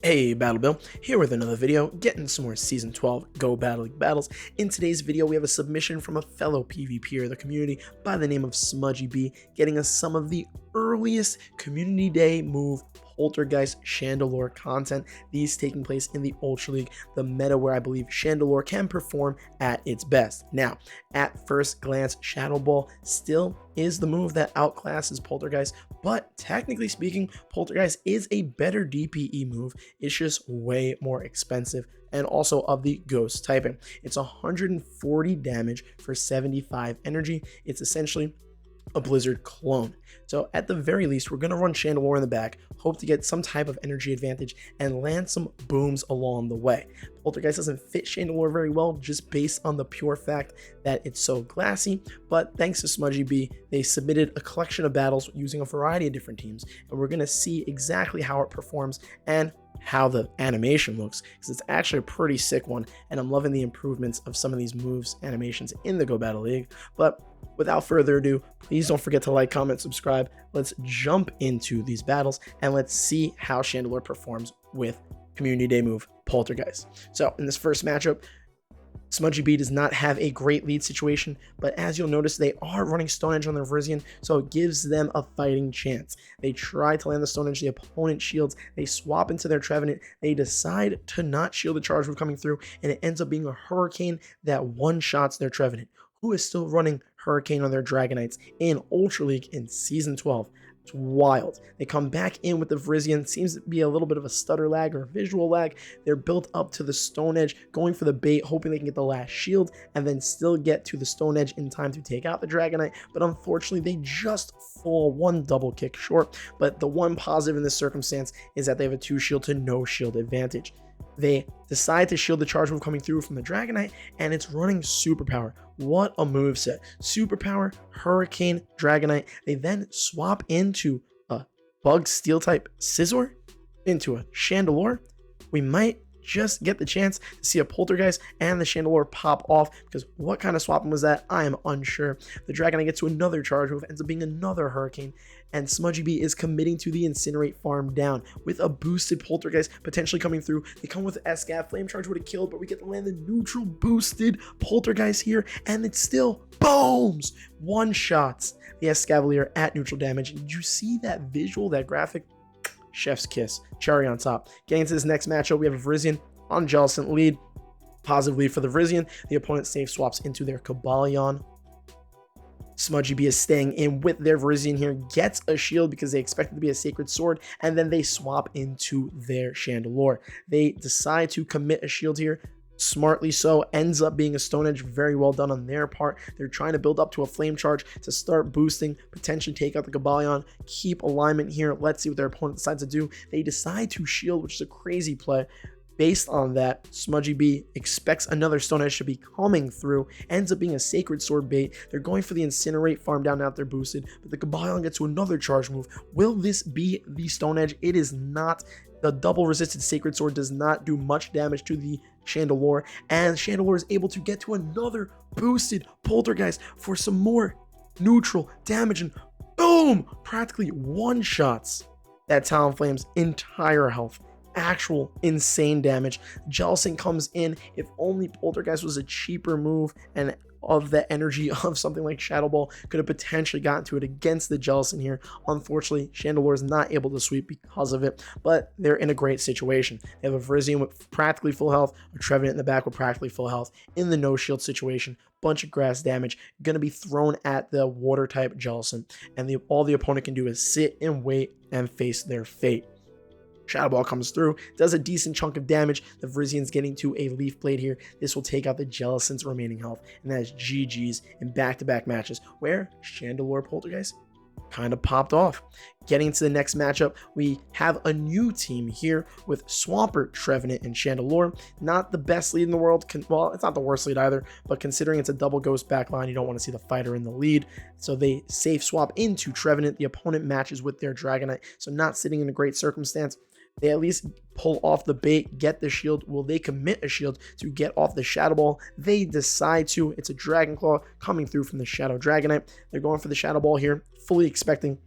Hey Battle Bill, here with another video, getting some more Season 12 Go Battle League battles. In today's video, we have a submission from a fellow PvPer of the community by the name of Smudgy B, getting us some of the earliest Community Day move Poltergeist Chandelure content, these taking place in the Ultra League, the meta where I believe Chandelure can perform at its best. Now, at first glance, Shadow Ball still is the move that outclasses Poltergeist, but technically speaking, Poltergeist is a better DPE move. It's just way more expensive and also of the ghost typing. It's 140 damage for 75 energy. It's essentially a Blizzard clone. So at the very least, we're going to run Chandelure in the back, hope to get some type of energy advantage and land some booms along the way. Poltergeist doesn't fit Chandelure very well just based on the pure fact that it's so glassy, but thanks to Smudgy B, they submitted a collection of battles using a variety of different teams, and we're going to see exactly how it performs and how the animation looks, because it's actually a pretty sick one, and I'm loving the improvements of some of these moves animations in the Go Battle League. But without further ado, please don't forget to like, comment, subscribe. Let's jump into these battles and let's see how Chandelure performs with Community Day move Poltergeist. So in this first matchup, Smudgy B does not have a great lead situation, but as you'll notice, they are running Stone Edge on their Virizion, so it gives them a fighting chance. They try to land the Stone Edge, the opponent shields, they swap into their Trevenant, they decide to not shield the charge move coming through, and it ends up being a Hurricane that one-shots their Trevenant, who is still running Hurricane on their Dragonites in Ultra League in Season 12. It's wild. They come back in with the Virizion. Seems to be a little bit of a stutter lag or visual lag. They're built up to the Stone Edge, going for the bait, hoping they can get the last shield and then still get to the Stone Edge in time to take out the Dragonite. But unfortunately, they just fall one double kick short. But the one positive in this circumstance is that they have a 2 shield to no shield advantage. They decide to shield the charge move coming through from the Dragonite, and it's running Superpower. What a moveset. Superpower, Hurricane, Dragonite. They then swap into a Bug Steel type Scizor, into a Chandelure. We might just get the chance to see a Poltergeist and the Chandelure pop off, because what kind of swapping was that? I am unsure. The Dragonite gets to another charge move, ends up being another Hurricane, and Smudgy B is committing to the Incinerate farm down with a boosted Poltergeist potentially coming through. They come with Escav. Flame Charge would have killed, but we get to land the neutral boosted Poltergeist here, and it's still booms! One-shots the Escavalier at neutral damage. Did you see that visual, that graphic? Chef's kiss, cherry on top. Getting into this next matchup, we have a Virizion on Jellicent lead. Positive lead for the Virizion. The opponent safe swaps into their Cobalion. Smudgy B is staying in with their Virizion here, gets a shield because they expect it to be a Sacred Sword, and then they swap into their Chandelure. They decide to commit a shield here. Smartly so, ends up being a Stone Edge. Very well done on their part. They're trying to build up to a Flame Charge to start boosting, potentially take out the Cobalion, keep alignment here. Let's see what their opponent decides to do. They decide to shield, which is a crazy play. Based on that, Smudgy B expects another Stone Edge to be coming through, ends up being a Sacred Sword bait. They're going for the Incinerate farm down now that they're boosted, but the Cobalion gets to another charge move. Will this be the Stone Edge? It is not. The double resisted Sacred Sword does not do much damage to the Chandelure, and Chandelure is able to get to another boosted Poltergeist for some more neutral damage, and boom! Practically one-shots that Talonflame's entire health. Actual insane damage. Jellicent comes in. If only Poltergeist was a cheaper move and of the energy of something like Shadow Ball could have potentially gotten to it against the Jellicent here. Unfortunately, Chandelure is not able to sweep because of it, but they're in a great situation. They have a Virizion with practically full health, a Trevenant in the back with practically full health, in the no shield situation, bunch of grass damage, going to be thrown at the water type Jellicent, and all the opponent can do is sit and wait and face their fate. Shadow Ball comes through, does a decent chunk of damage. The Virizion's getting to a Leaf Blade here. This will take out the Jellicent's remaining health, and that is GG's in back-to-back matches where Chandelure Poltergeist kind of popped off. Getting into the next matchup, we have a new team here with Swampert, Trevenant, and Chandelure. Not the best lead in the world. Well, it's not the worst lead either, but considering it's a double ghost backline, you don't want to see the fighter in the lead. So they safe swap into Trevenant. The opponent matches with their Dragonite, so not sitting in a great circumstance. They at least pull off the bait, get the shield. Will they commit a shield to get off the Shadow Ball? They decide to. It's a Dragon Claw coming through from the Shadow Dragonite. They're going for the Shadow Ball here, fully expecting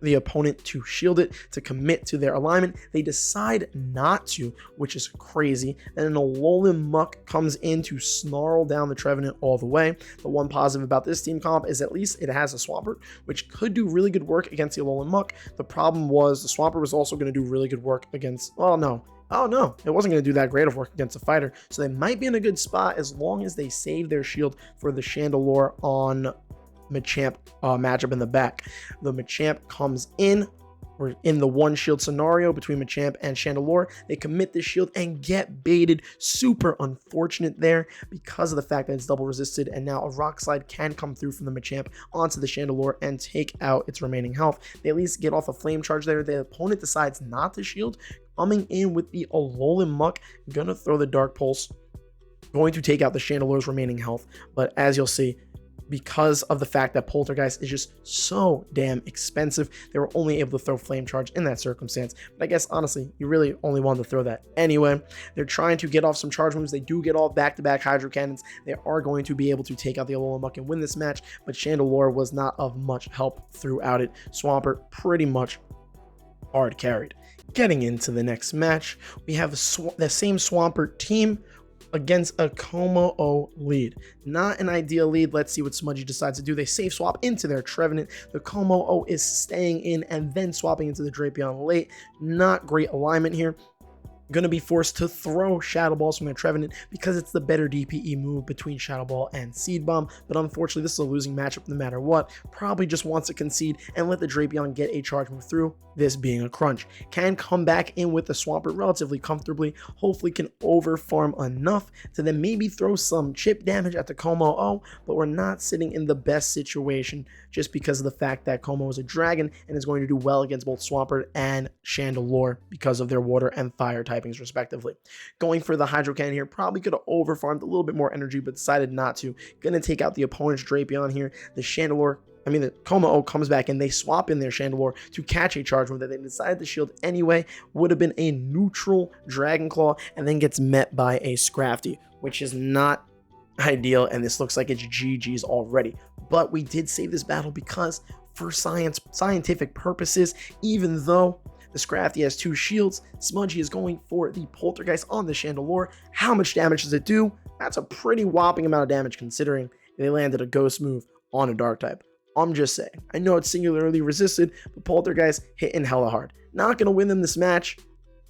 the opponent to shield it, to commit to their alignment. They decide not to, which is crazy. And then a Alolan Muck comes in to snarl down the Trevenant all the way. The one positive about this team comp is at least it has a Swampert, which could do really good work against the Alolan Muck. The problem was the Swampert was also going to do really good work against, oh no, it wasn't going to do that great of work against a fighter. So they might be in a good spot as long as they save their shield for the Chandelure on Machamp matchup in the back. The Machamp comes in. We're in the one shield scenario between Machamp and Chandelure. They commit this shield and get baited. Super unfortunate there because of the fact that it's double resisted, and now a Rock Slide can come through from the Machamp onto the Chandelure and take out its remaining health. They at least get off a Flame Charge there. The opponent decides not to shield, coming in with the Alolan Muck, gonna throw the Dark Pulse, going to take out the Chandelure's remaining health. But as you'll see, because of the fact that Poltergeist is just so damn expensive, they were only able to throw Flame Charge in that circumstance. But I guess, honestly, you really only wanted to throw that anyway. They're trying to get off some charge moves. They do get off back-to-back Hydro Cannons. They are going to be able to take out the Alolan Muck and win this match, but Chandelure was not of much help throughout it. Swampert pretty much hard carried. Getting into the next match, we have the same Swampert team against a Como-O lead. Not an ideal lead. Let's see what Smudgy decides to do. They safe swap into their Trevenant. The Como-O is staying in and then swapping into the Drapion late. Not great alignment here. Going to be forced to throw Shadow Balls from their Trevenant because it's the better DPE move between Shadow Ball and Seed Bomb. But unfortunately, this is a losing matchup no matter what. Probably just wants to concede and let the Drapion get a charge move through, this being a crunch. Can come back in with the Swampert relatively comfortably. Hopefully can overfarm enough to then maybe throw some chip damage at the Como-O, but we're not sitting in the best situation just because of the fact that Como is a dragon and is going to do well against both Swampert and Chandelure because of their water and fire typings respectively. Going for the Hydro Cannon here, probably could have overfarmed a little bit more energy, but decided not to. Gonna take out the opponent's Drapion here. The Como-O comes back and they swap in their Chandelure to catch a charge move that they decided to shield anyway. Would have been a neutral Dragon Claw and then gets met by a Scrafty, which is not ideal, and this looks like it's GG's already. But we did save this battle because for scientific purposes, even though the Scrafty has 2 shields, Smudgy is going for the Poltergeist on the Chandelure. How much damage does it do? That's a pretty whopping amount of damage considering they landed a Ghost move on a Dark type. I'm just saying. I know it's singularly resisted, but Poltergeist hitting hella hard. Not going to win them this match.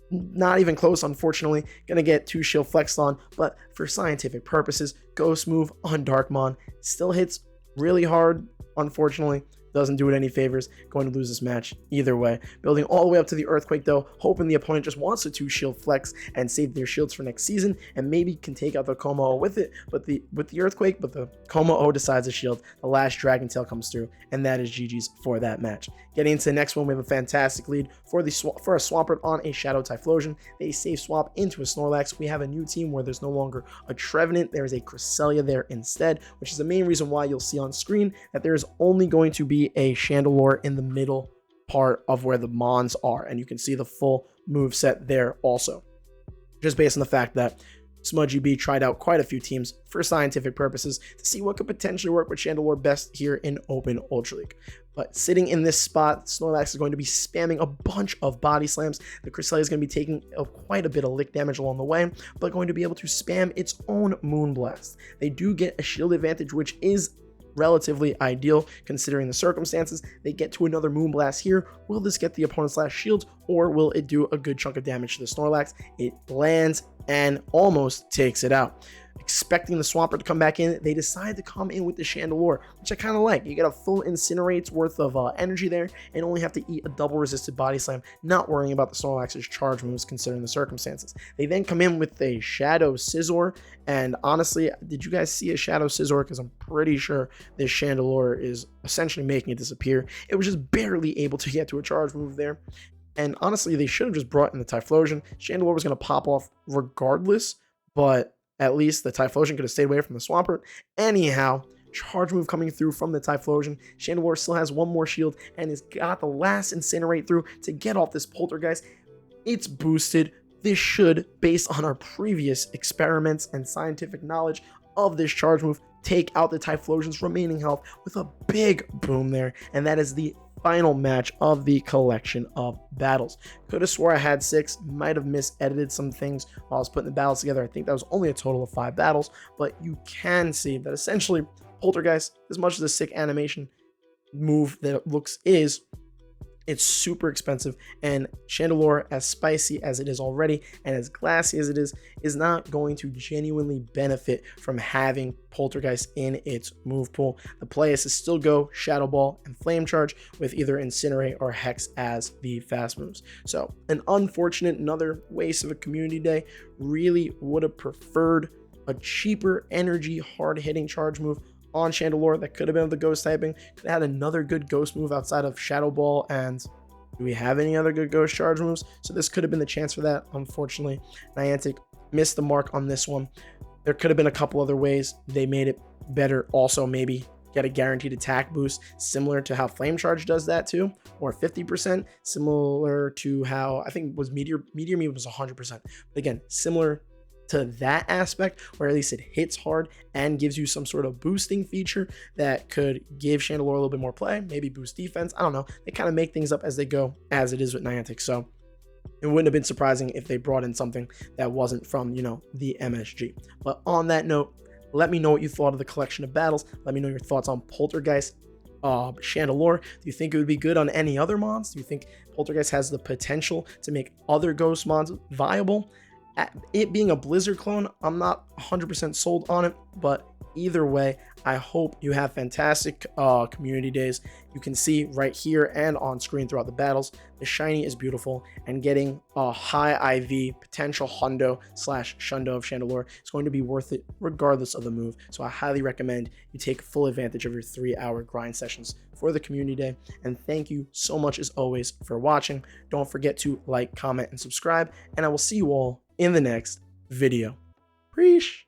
Not even close, unfortunately. Going to get 2 shield flexed on, but for scientific purposes, Ghost move on Darkmon still hits really hard, unfortunately. Doesn't do it any favors. Going to lose this match either way. Building all the way up to the Earthquake though, hoping the opponent just wants to 2 shield flex and save their shields for next season and maybe can take out the Como-O with it. But the Earthquake, but the Como-O decides to shield. The last Dragon Tail comes through, and that is GG's for that match. Getting into the next one, we have a fantastic lead for a Swampert on a Shadow Typhlosion. They safe swap into a Snorlax. We have a new team where there's no longer a Trevenant. There is a Cresselia there instead, which is the main reason why you'll see on screen that there is only going to be a Chandelure in the middle part of where the Mons are, and you can see the full move set there also, just based on the fact that Smudgy B tried out quite a few teams for scientific purposes to see what could potentially work with Chandelure best here in Open Ultra League. But sitting in this spot, Snorlax is going to be spamming a bunch of body slams. The Cresselia is going to be taking quite a bit of lick damage along the way, but going to be able to spam its own Moonblast. They do get a shield advantage, which is relatively ideal considering the circumstances. They get to another Moonblast here. Will this get the opponent's last shield, or will it do a good chunk of damage to the Snorlax? It lands and almost takes it out. Expecting the Swampert to come back in, they decide to come in with the Chandelure, which I kind of like. You get a full Incinerate's worth of energy there and only have to eat a double resisted body slam, not worrying about the Snorlax's charge moves considering the circumstances. They then come in with a Shadow Scizor, and honestly, did you guys see a Shadow Scizor? Because I'm pretty sure this Chandelure is essentially making it disappear. It was just barely able to get to a charge move there. And honestly, they should have just brought in the Typhlosion. Chandelure was going to pop off regardless, but at least the Typhlosion could have stayed away from the Swampert. Anyhow, charge move coming through from the Typhlosion. Chandelure still has 1 more shield and has got the last Incinerate through to get off this Poltergeist. It's boosted. This should, based on our previous experiments and scientific knowledge of this charge move, take out the Typhlosion's remaining health with a big boom there, and that is the final match of the collection of battles. Could have swore I had 6, might have misedited some things while I was putting the battles together. I think that was only a total of 5 battles, but you can see that essentially Poltergeist, as much as the sick animation move that it looks is, it's super expensive, and Chandelure, as spicy as it is already and as glassy as it is not going to genuinely benefit from having Poltergeist in its move pool. The play is to still go Shadow Ball and Flame Charge with either Incinerate or Hex as the fast moves. So an unfortunate, another waste of a community day. Really would have preferred a cheaper energy hard-hitting charge move on Chandelure that could have been with the ghost typing. Could have had another good ghost move outside of Shadow Ball, and do we have any other good ghost charge moves? So this could have been the chance for that. Unfortunately, Niantic missed the mark on this one. There could have been a couple other ways they made it better. Also, maybe get a guaranteed attack boost similar to how Flame Charge does that too, or 50%, similar to how I think it was Meteor Me was 100%. But again, similar to that aspect, where at least it hits hard and gives you some sort of boosting feature that could give Chandelure a little bit more play, maybe boost defense. I don't know. They kind of make things up as they go, as it is with Niantic. So it wouldn't have been surprising if they brought in something that wasn't from, the MSG. But on that note, let me know what you thought of the collection of battles. Let me know your thoughts on Poltergeist Chandelure. Do you think it would be good on any other mods? Do you think Poltergeist has the potential to make other ghost mods viable? It being a Blizzard clone, I'm not 100% sold on it, but either way, I hope you have fantastic community days. You can see right here and on screen throughout the battles, the shiny is beautiful, and getting a high IV potential hundo/shundo of Chandelure is going to be worth it regardless of the move. So I highly recommend you take full advantage of your 3-hour grind sessions for the community day. And thank you so much as always for watching. Don't forget to like, comment, and subscribe, and I will see you all in the next video. Preach.